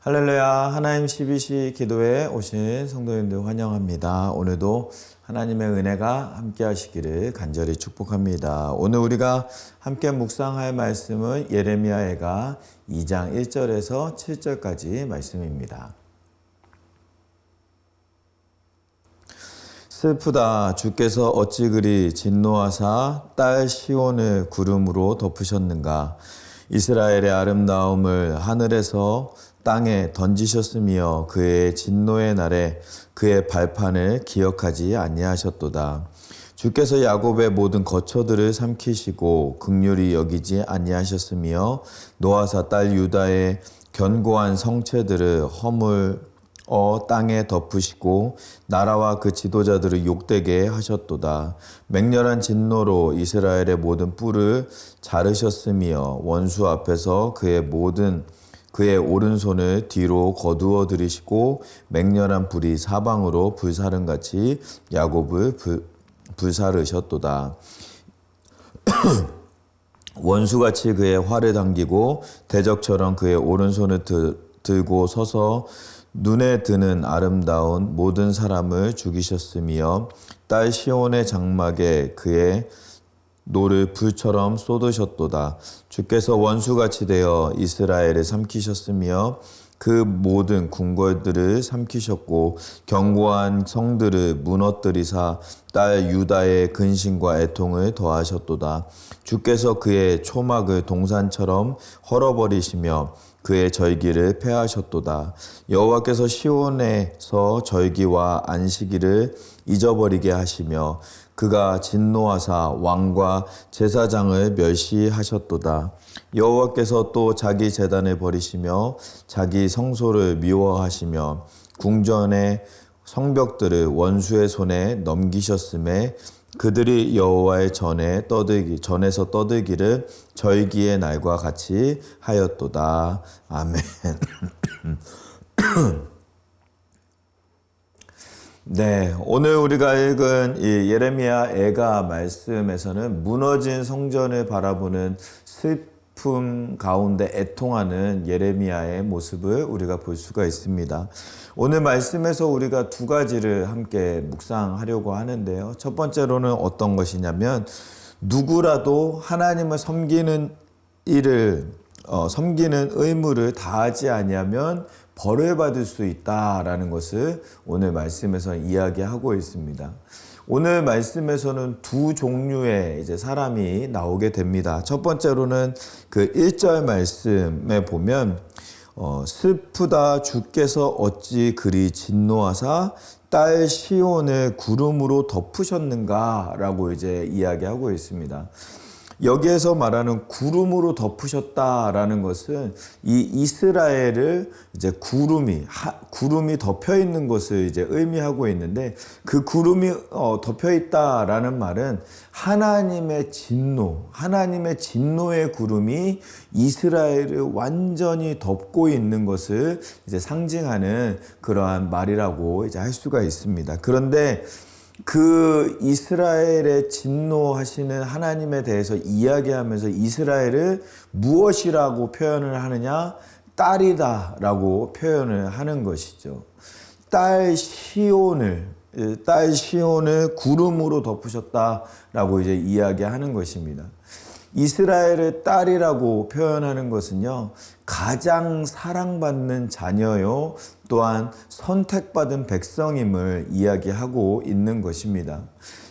할렐루야, 하나님 12시 기도에 오신 성도님들 환영합니다. 오늘도 하나님의 은혜가 함께 하시기를 간절히 축복합니다. 오늘 우리가 함께 묵상할 말씀은 예레미야애가 2장 1절에서 7절까지 말씀입니다. 슬프다. 주께서 어찌 그리 진노하사 딸 시온을 구름으로 덮으셨는가. 이스라엘의 아름다움을 하늘에서 땅에 던지셨으며 그의 진노의 날에 그의 발판을 기억하지 아니하셨도다. 주께서 야곱의 모든 거처들을 삼키시고 긍휼히 여기지 아니하셨으며 노아사 딸 유다의 견고한 성체들을 허물어 땅에 덮으시고 나라와 그 지도자들을 욕되게 하셨도다. 맹렬한 진노로 이스라엘의 모든 뿔을 자르셨으며 원수 앞에서 그의 오른손을 뒤로 거두어 들이시고 맹렬한 불이 사방으로 불사른같이 야곱을 불사르셨도다. 원수같이 그의 활을 당기고 대적처럼 그의 오른손을 들고 서서 눈에 드는 아름다운 모든 사람을 죽이셨으며 딸 시온의 장막에 그의 노를 불처럼 쏟으셨도다. 주께서 원수같이 되어 이스라엘을 삼키셨으며 그 모든 궁궐들을 삼키셨고 견고한 성들을 무너뜨리사 딸 유다의 근심과 애통을 더하셨도다. 주께서 그의 초막을 동산처럼 헐어버리시며 그의 절기를 폐하셨도다. 여호와께서 시온에서 절기와 안식일을 잊어버리게 하시며 그가 진노하사 왕과 제사장을 멸시하셨도다. 여호와께서 또 자기 제단을 버리시며 자기 성소를 미워하시며 궁전의 성벽들을 원수의 손에 넘기셨음에 그들이 여호와의 전에서 떠들기를 절기의 날과 같이 하였도다. 아멘. 네, 오늘 우리가 읽은 이 예레미야애가 말씀에서는 무너진 성전을 바라보는 슬픔 가운데 애통하는 예레미야의 모습을 우리가 볼 수가 있습니다. 오늘 말씀에서 우리가 두 가지를 함께 묵상하려고 하는데요. 첫 번째로는 어떤 것이냐면 누구라도 하나님을 섬기는 섬기는 의무를 다하지 아니하면 벌을 받을 수 있다라는 것을 오늘 말씀에서 이야기하고 있습니다. 오늘 말씀에서는 두 종류의 이제 사람이 나오게 됩니다. 첫 번째로는 그 1절 말씀에 보면 슬프다. 주께서 어찌 그리 진노하사 딸 시온을 구름으로 덮으셨는가라고 이제 이야기하고 있습니다. 여기에서 말하는 구름으로 덮으셨다라는 것은 이 이스라엘을 이제 구름이 덮여 있는 것을 이제 의미하고 있는데 그 구름이 덮여 있다라는 말은 하나님의 진노의 구름이 이스라엘을 완전히 덮고 있는 것을 이제 상징하는 그러한 말이라고 이제 할 수가 있습니다. 그런데 그 이스라엘의 진노하시는 하나님에 대해서 이야기하면서 이스라엘을 무엇이라고 표현을 하느냐? 딸이다라고 표현을 하는 것이죠. 딸 시온을 구름으로 덮으셨다라고 이제 이야기하는 것입니다. 이스라엘의 딸이라고 표현하는 것은요, 가장 사랑받는 자녀요, 또한 선택받은 백성임을 이야기하고 있는 것입니다.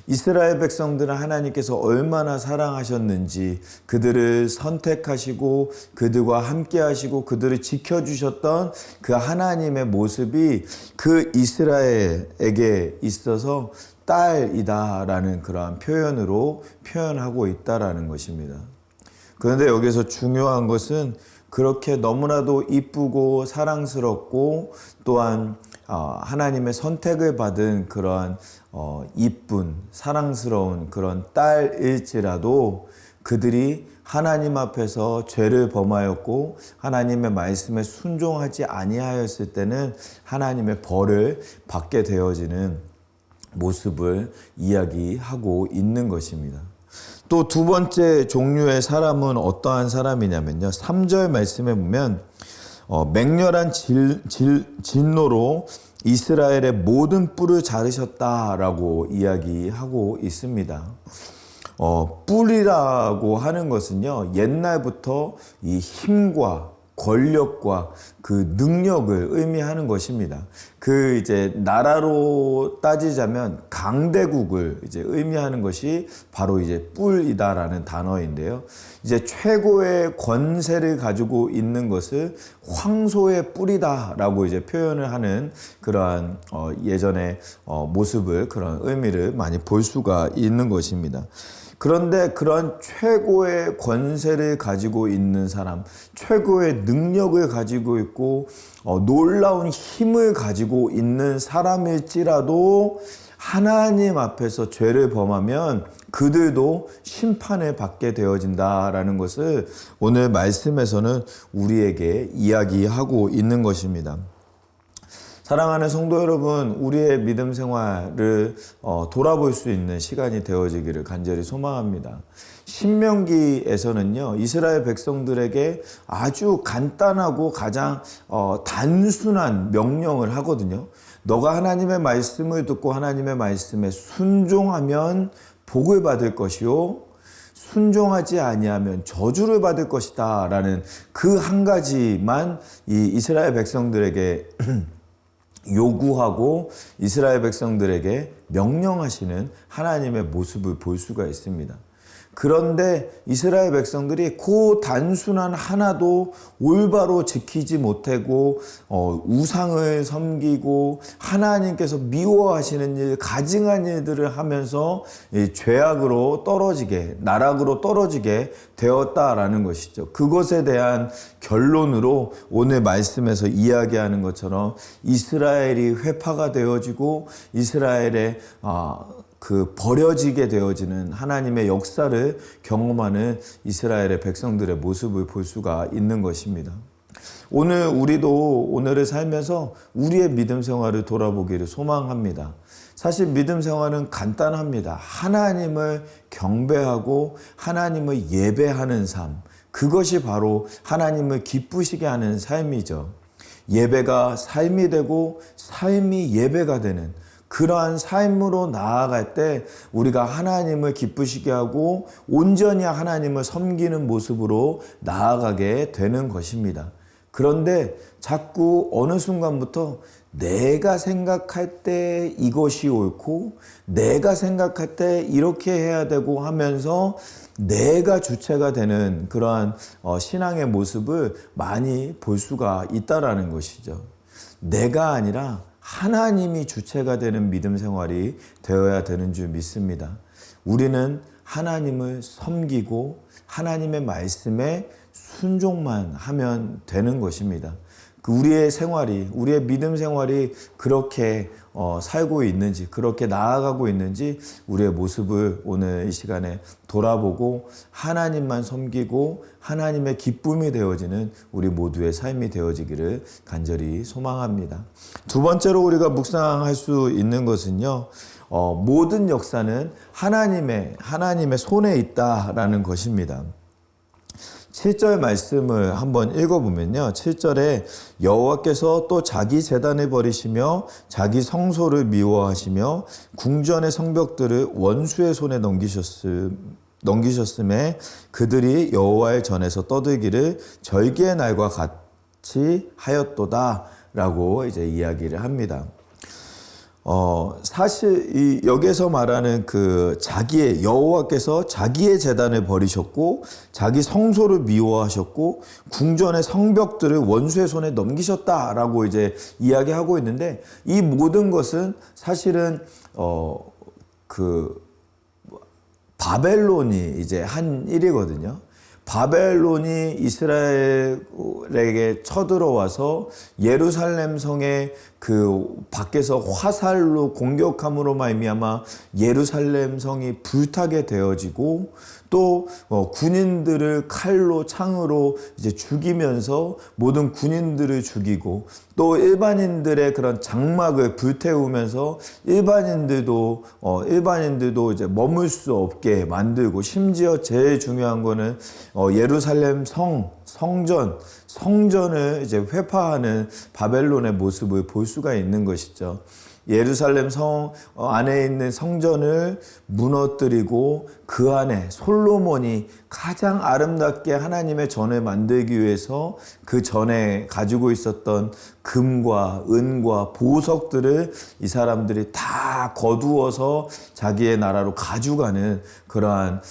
이스라엘 백성들은 하나님께서 얼마나 사랑하셨는지 그들을 선택하시고 그들과 함께 하시고 그들을 지켜주셨던 그 하나님의 모습이 그 이스라엘에게 있어서 딸이다라는 그러한 표현으로 표현하고 있다라는 것입니다. 그런데 여기서 중요한 것은 그렇게 너무나도 이쁘고 사랑스럽고 또한 하나님의 선택을 받은 그러한 이쁜 사랑스러운 그런 딸일지라도 그들이 하나님 앞에서 죄를 범하였고 하나님의 말씀에 순종하지 아니하였을 때는 하나님의 벌을 받게 되어지는 모습을 이야기하고 있는 것입니다. 또 두 번째 종류의 사람은 어떠한 사람이냐면요. 3절 말씀에 보면 맹렬한 진노로 이스라엘의 모든 뿔을 자르셨다라고 이야기하고 있습니다. 뿔이라고 하는 것은요, 옛날부터 이 힘과 권력과 그 능력을 의미하는 것입니다. 그 이제 나라로 따지자면 강대국을 이제 의미하는 것이 바로 이제 뿔이다라는 단어인데요. 이제 최고의 권세를 가지고 있는 것을 황소의 뿔이다라고 이제 표현을 하는 그러한 예전의 모습을, 그런 의미를 많이 볼 수가 있는 것입니다. 그런데 그런 최고의 권세를 가지고 있는 사람, 최고의 능력을 가지고 있고 놀라운 힘을 가지고 있는 사람일지라도 하나님 앞에서 죄를 범하면 그들도 심판을 받게 되어진다라는 것을 오늘 말씀에서는 우리에게 이야기하고 있는 것입니다. 사랑하는 성도 여러분, 우리의 믿음 생활을 돌아볼 수 있는 시간이 되어지기를 간절히 소망합니다. 신명기에서는요, 이스라엘 백성들에게 아주 간단하고 가장 단순한 명령을 하거든요. 너가 하나님의 말씀을 듣고 하나님의 말씀에 순종하면 복을 받을 것이요, 순종하지 아니하면 저주를 받을 것이다 라는 그 한 가지만 이 이스라엘 백성들에게 요구하고 이스라엘 백성들에게 명령하시는 하나님의 모습을 볼 수가 있습니다. 그런데 이스라엘 백성들이 그 단순한 하나도 올바로 지키지 못하고 우상을 섬기고 하나님께서 미워하시는 일, 가증한 일들을 하면서 죄악으로 떨어지게, 나락으로 떨어지게 되었다라는 것이죠. 그것에 대한 결론으로 오늘 말씀에서 이야기하는 것처럼 이스라엘이 회파가 되어지고 이스라엘의 그 버려지게 되어지는 하나님의 역사를 경험하는 이스라엘의 백성들의 모습을 볼 수가 있는 것입니다. 오늘 우리도 오늘을 살면서 우리의 믿음 생활을 돌아보기를 소망합니다. 사실 믿음 생활은 간단합니다. 하나님을 경배하고 하나님을 예배하는 삶, 그것이 바로 하나님을 기쁘시게 하는 삶이죠. 예배가 삶이 되고 삶이 예배가 되는 그러한 삶으로 나아갈 때 우리가 하나님을 기쁘시게 하고 온전히 하나님을 섬기는 모습으로 나아가게 되는 것입니다. 그런데 자꾸 어느 순간부터 내가 생각할 때 이것이 옳고 내가 생각할 때 이렇게 해야 되고 하면서 내가 주체가 되는 그러한 신앙의 모습을 많이 볼 수가 있다라는 것이죠. 내가 아니라 하나님이 주체가 되는 믿음 생활이 되어야 되는 줄 믿습니다. 우리는 하나님을 섬기고 하나님의 말씀에 순종만 하면 되는 것입니다. 우리의 생활이, 우리의 믿음 생활이 그렇게 살고 있는지, 그렇게 나아가고 있는지 우리의 모습을 오늘 이 시간에 돌아보고 하나님만 섬기고 하나님의 기쁨이 되어지는 우리 모두의 삶이 되어지기를 간절히 소망합니다. 두 번째로 우리가 묵상할 수 있는 것은요, 모든 역사는 하나님의 손에 있다라는 것입니다. 7절 말씀을 한번 읽어보면요. 7절에 여호와께서 또 자기 제단을 버리시며 자기 성소를 미워하시며 궁전의 성벽들을 원수의 손에 넘기셨음에 그들이 여호와의 전에서 떠들기를 절기의 날과 같이 하였도다 라고 이제 이야기를 합니다. 사실 여기서 말하는 그 자기의 여호와께서 자기의 제단을 버리셨고 자기 성소를 미워하셨고 궁전의 성벽들을 원수의 손에 넘기셨다라고 이제 이야기하고 있는데 이 모든 것은 사실은 그 바벨론이 이제 한 일이거든요. 바벨론이 이스라엘에게 쳐들어와서 예루살렘 성에 그 밖에서 화살로 공격함으로 말미암아 예루살렘 성이 불타게 되어지고 또 군인들을 칼로 창으로 이제 죽이면서 모든 군인들을 죽이고 또 일반인들의 그런 장막을 불태우면서 일반인들도 이제 머물 수 없게 만들고 심지어 제일 중요한 거는 예루살렘 성전을 이제 회파하는 바벨론의 모습을 볼 수가 있는 것이죠. 예루살렘 성 안에 있는 성전을 무너뜨리고 그 안에 솔로몬이 가장 아름답게 하나님의 전을 만들기 위해서 그 전에 가지고 있었던 금과 은과 보석들을 이 사람들이 다 거두어서 자기의 나라로 가져가는 그러한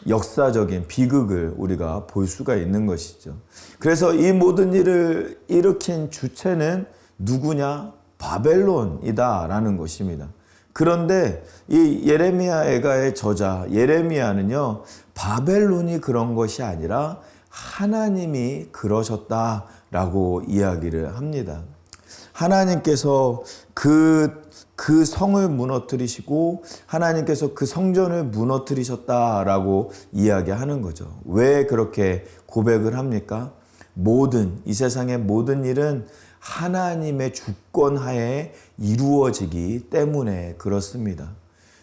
역사적인 비극을 우리가 볼 수가 있는 것이죠. 그래서 이 모든 일을 일으킨 주체는 누구냐? 바벨론이다라는 것입니다. 그런데 이 예레미야 애가의 저자 예레미야는요, 바벨론이 그런 것이 아니라 하나님이 그러셨다라고 이야기를 합니다. 하나님께서 그 성을 무너뜨리시고 하나님께서 그 성전을 무너뜨리셨다라고 이야기하는 거죠. 왜 그렇게 고백을 합니까? 이 세상의 모든 일은 하나님의 주권하에 이루어지기 때문에 그렇습니다.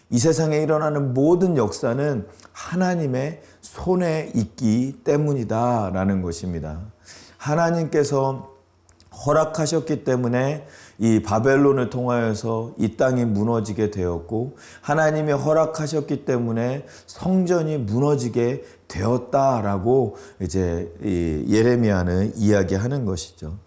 이 세상에 일어나는 모든 역사는 하나님의 손에 있기 때문이다라는 것입니다. 하나님께서 허락하셨기 때문에 이 바벨론을 통하여서 이 땅이 무너지게 되었고, 하나님이 허락하셨기 때문에 성전이 무너지게 되었다라고 이제 이 예레미야는 이야기하는 것이죠.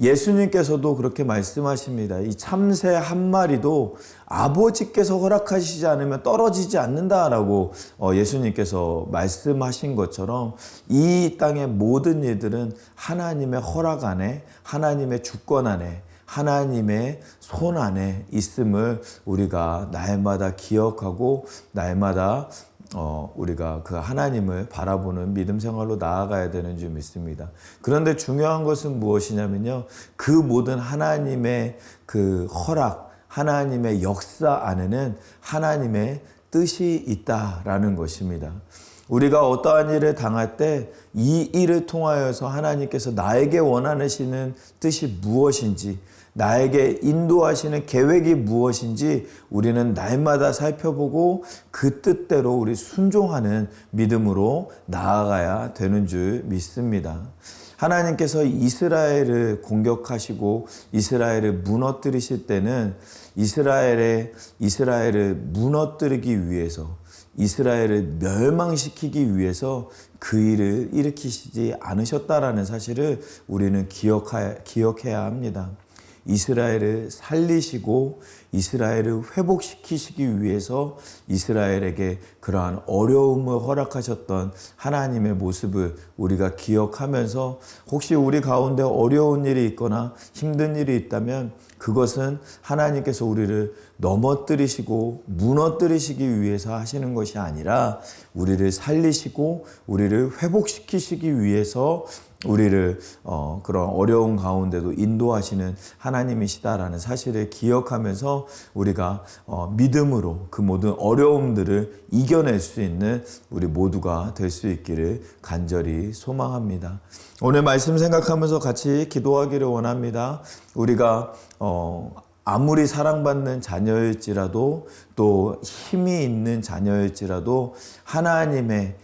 예수님께서도 그렇게 말씀하십니다. 이 참새 한 마리도 아버지께서 허락하시지 않으면 떨어지지 않는다라고 예수님께서 말씀하신 것처럼 이 땅의 모든 일들은 하나님의 허락 안에, 하나님의 주권 안에, 하나님의 손 안에 있음을 우리가 날마다 기억하고 날마다 우리가 그 하나님을 바라보는 믿음 생활로 나아가야 되는 줄 믿습니다. 그런데 중요한 것은 무엇이냐면요, 그 모든 하나님의 그 허락, 하나님의 역사 안에는 하나님의 뜻이 있다라는 것입니다. 우리가 어떠한 일을 당할 때 이 일을 통하여서 하나님께서 나에게 원하시는 뜻이 무엇인지, 나에게 인도하시는 계획이 무엇인지 우리는 날마다 살펴보고 그 뜻대로 우리 순종하는 믿음으로 나아가야 되는 줄 믿습니다. 하나님께서 이스라엘을 공격하시고 이스라엘을 무너뜨리실 때는 이스라엘을 무너뜨리기 위해서, 이스라엘을 멸망시키기 위해서 그 일을 일으키시지 않으셨다라는 사실을 우리는 기억해야 합니다. 이스라엘을 살리시고 이스라엘을 회복시키시기 위해서 이스라엘에게 그러한 어려움을 허락하셨던 하나님의 모습을 우리가 기억하면서, 혹시 우리 가운데 어려운 일이 있거나 힘든 일이 있다면 그것은 하나님께서 우리를 넘어뜨리시고 무너뜨리시기 위해서 하시는 것이 아니라 우리를 살리시고 우리를 회복시키시기 위해서 우리를 그런 어려운 가운데도 인도하시는 하나님이시다라는 사실을 기억하면서 우리가 믿음으로 그 모든 어려움들을 이겨낼 수 있는 우리 모두가 될 수 있기를 간절히 소망합니다. 오늘 말씀 생각하면서 같이 기도하기를 원합니다. 우리가 아무리 사랑받는 자녀일지라도, 또 힘이 있는 자녀일지라도 하나님의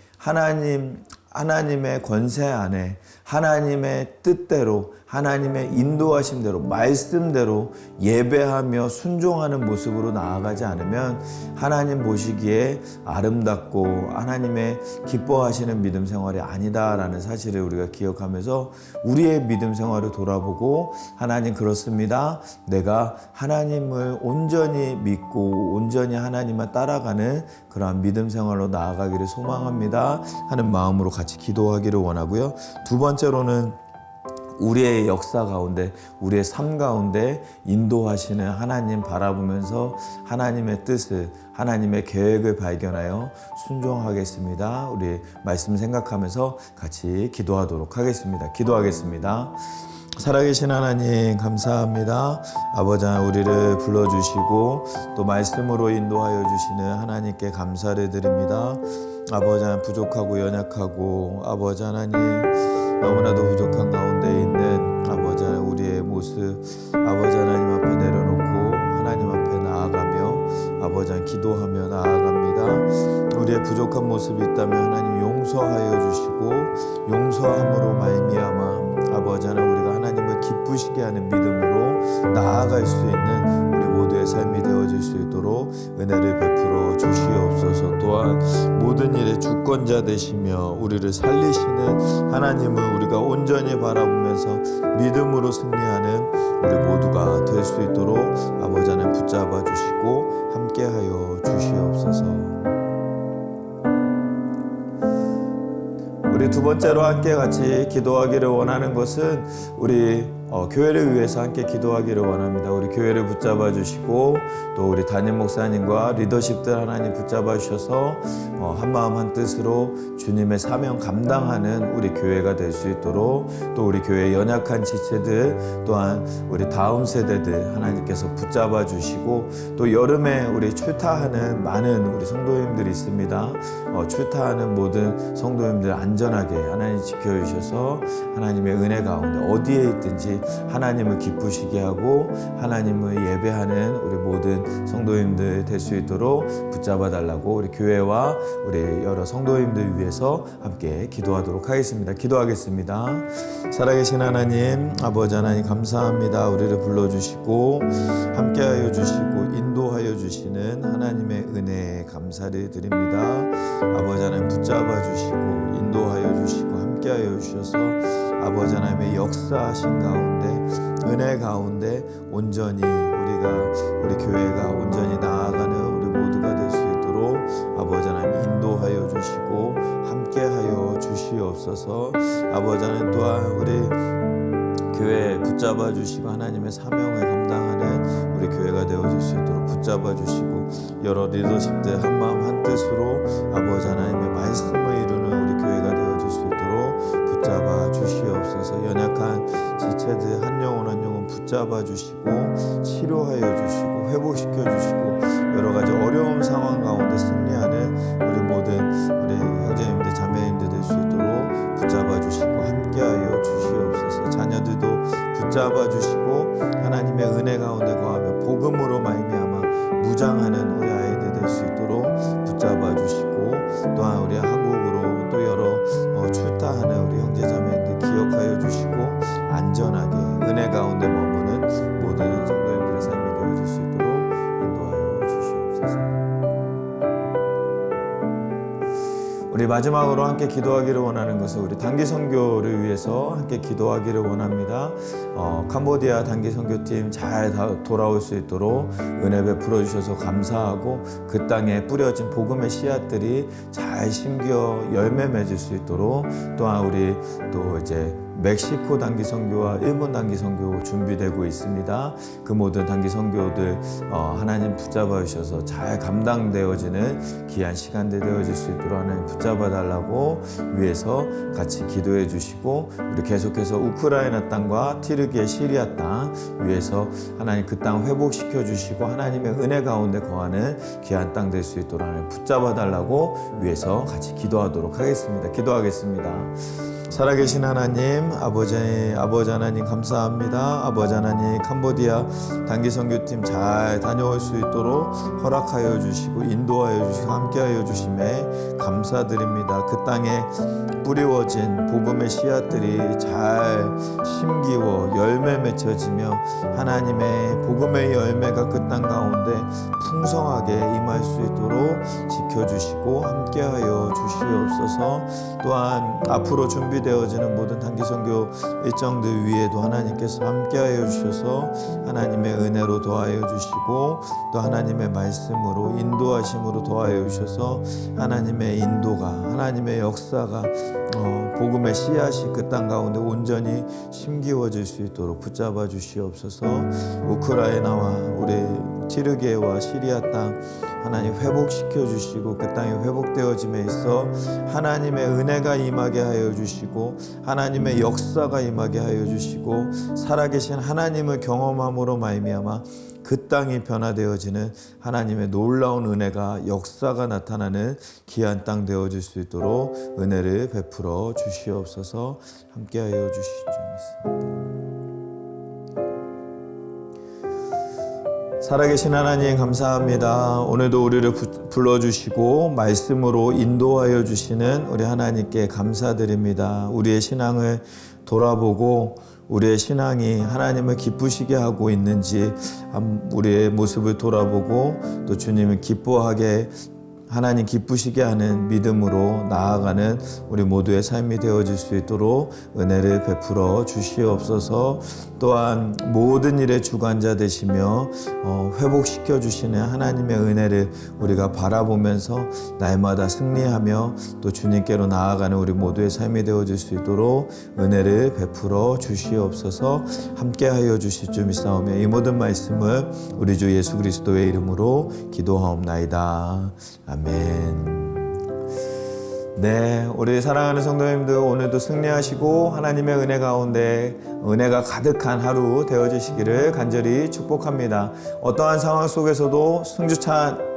권세 안에, 하나님의 뜻대로, 하나님의 인도하심대로, 말씀대로 예배하며 순종하는 모습으로 나아가지 않으면 하나님 보시기에 아름답고 하나님의 기뻐하시는 믿음 생활이 아니다라는 사실을 우리가 기억하면서 우리의 믿음 생활을 돌아보고, 하나님 그렇습니다, 내가 하나님을 온전히 믿고 온전히 하나님만 따라가는 그러한 믿음 생활로 나아가기를 소망합니다 하는 마음으로 같이 기도하기를 원하고요. 두 번째로는 우리의 역사 가운데, 우리의 삶 가운데 인도하시는 하나님 바라보면서 하나님의 뜻을, 하나님의 계획을 발견하여 순종하겠습니다. 우리 말씀 생각하면서 같이 기도하도록 하겠습니다. 기도하겠습니다. 살아계신 하나님 감사합니다. 아버지, 우리를 불러주시고 또 말씀으로 인도하여 주시는 하나님께 감사를 드립니다. 아버지 하나님 부족하고 연약하고 아버지 하나님 너무나도 부족한 가운데 있는 아버지 하나님 우리의 모습 아버지 하나님 앞에 내려놓고 하나님 앞에 나아가며 아버지 하나님 기도하며 나아갑니다. 우리의 부족한 모습이 있다면 하나님 용서하여 주시고 용서함으로 말미암아 아버지 하나님 우리가 하나님을 기쁘시게 하는 믿음으로 나아갈 수 있는 우리 모두의 삶이 되어질 수 있도록 은혜를 베풀어 주시옵소서. 또한 모든 일의 주권자 되시며 우리를 살리시는 하나님을 우리가 온전히 바라보면서 믿음으로 승리하는 우리 모두가 될 수 있도록 아버지 하나님 붙잡아 주시고 함께하여 주시옵소서. 우리 두 번째로 함께 같이 기도하기를 원하는 것은 우리 교회를 위해서 함께 기도하기를 원합니다. 우리 교회를 붙잡아 주시고 또 우리 담임 목사님과 리더십들 하나님 붙잡아 주셔서 한마음 한뜻으로 주님의 사명 감당하는 우리 교회가 될 수 있도록 또 우리 교회의 연약한 지체들 또한 우리 다음 세대들 하나님께서 붙잡아 주시고 또 여름에 우리 출타하는 많은 우리 성도님들이 있습니다. 출타하는 모든 성도님들 안전하게 하나님 지켜주셔서 하나님의 은혜 가운데 어디에 있든지 하나님을 기쁘시게 하고 하나님을 예배하는 우리 모든 성도님들 될 수 있도록 붙잡아 달라고 우리 교회와 우리 여러 성도님들 위해서 함께 기도하도록 하겠습니다. 기도하겠습니다. 살아계신 하나님 아버지 하나님 감사합니다. 우리를 불러주시고 함께하여 주시고 인도하여 주시는 하나님의 은혜에 감사를 드립니다. 아버지 하나님 붙잡아 주시고 인도하여 주시고 함께하여 주셔서 아버지 하나님의 역사하신 가운데 은혜 가운데 온전히 우리 교회가 온전히 나아가는 우리 모두가 될 수 있도록 아버지 하나님 인도하여 주시고 함께하여 주시옵소서. 아버지 하나님 또한 우리 교회 붙잡아 주시고 하나님의 사명을 감당하는 우리 교회가 되어질 수 있도록 붙잡아 주시고 여러 리더십들 한마음 한뜻으로 아버지 하나님의 말씀을 이루는 우리 교회가 되어질 수 있도록 붙잡아 주시옵소서. 연약한 지체들 한 영혼 붙잡아 주시고 치료하여 주시고 회복시켜 주시고 여러 가지 어려운 상황 가운데 승리하는 우리 모든 우리 형제님들 자매님들 될 수 있도록 붙잡아 주시고 함께하여 주시옵소서. 자녀들도 붙잡아 주시고 하나님의 은혜 가운데 거하며 복음으로 말미암아 무장하는 우리 아이들 될 수 있도록 붙잡아 주시고 또한 우리 한국으로 또 여러 출타하는 우리 형제자매들 기억하여 주시고 안전하게 은혜 가운데 머무는 모든 성도님들의 삶이 되어질 수 있도록 인도하여 주시옵소서. 우리 마지막으로 함께 기도하기를 원하는 것은 우리 단기 선교를 위해서 함께 기도하기를 원합니다. 캄보디아 단기 선교팀 잘 돌아올 수 있도록 은혜 베풀어 주셔서 감사하고 그 땅에 뿌려진 복음의 씨앗들이 잘 심겨 열매 맺을 수 있도록 또한 우리 또 이제 멕시코 단기 선교와 일본 단기 선교 준비되고 있습니다. 그 모든 단기 선교들 하나님 붙잡아 주셔서 잘 감당되어지는 귀한 시간들 되어질 수 있도록 하나님 붙잡아 달라고 위해서 같이 기도해 주시고 우리 계속해서 우크라이나 땅과 티르기의 시리아 땅 위해서 하나님 그 땅 회복시켜 주시고 하나님의 은혜 가운데 거하는 귀한 땅 될 수 있도록 하나님 붙잡아 달라고 위해서 같이 기도하도록 하겠습니다. 기도하겠습니다. 살아계신 하나님 아버지 하나님 감사합니다. 아버지 하나님 캄보디아 단기 선교팀 잘 다녀올 수 있도록 허락하여 주시고 인도하여 주시고 함께하여 주심에 감사드립니다. 그 땅에 뿌리워진 복음의 씨앗들이 잘 심기워 열매 맺혀지며 하나님의 복음의 열매가 그 땅 가운데 풍성하게 임할 수 있도록 지켜주시고 함께하여 주시옵소서. 또한 앞으로 준비되어지는 모든 단기 선교 일정들 위에도 하나님께서 함께하여 주셔서 하나님의 은혜로 도와여 주시고 또 하나님의 말씀으로 인도하심으로 도와여 주셔서 하나님의 인도가 하나님의 역사가 복음의 씨앗이 그 땅 가운데 온전히 심기워질 수 있도록 붙잡아 주시옵소서. 우크라이나와 우리 티르기와 시리아 땅 하나님 회복시켜 주시고 그 땅이 회복되어짐에 있어 하나님의 은혜가 임하게 하여 주시고 하나님의 역사가 임하게 하여 주시고 살아계신 하나님을 경험함으로 말미암아 그 땅이 변화되어지는 하나님의 놀라운 은혜가 역사가 나타나는 귀한 땅 되어질 수 있도록 은혜를 베풀어 주시옵소서. 함께하여 주시옵소서. 살아계신 하나님 감사합니다. 오늘도 우리를 불러주시고 말씀으로 인도하여 주시는 우리 하나님께 감사드립니다. 우리의 신앙을 돌아보고 우리의 신앙이 하나님을 기쁘시게 하고 있는지 우리의 모습을 돌아보고 또 주님을 기뻐하게 하나님 기쁘시게 하는 믿음으로 나아가는 우리 모두의 삶이 되어질 수 있도록 은혜를 베풀어 주시옵소서. 또한 모든 일의 주관자 되시며 회복시켜 주시는 하나님의 은혜를 우리가 바라보면서 날마다 승리하며 또 주님께로 나아가는 우리 모두의 삶이 되어질 수 있도록 은혜를 베풀어 주시옵소서. 함께하여 주실 줄 믿사오며 이 모든 말씀을 우리 주 예수 그리스도의 이름으로 기도하옵나이다. 아멘. 네, 우리 사랑하는 성도님들 오늘도 승리하시고 하나님의 은혜 가운데 은혜가 가득한 하루 되어지시기를 간절히 축복합니다. 어떠한 상황 속에서도 승주찬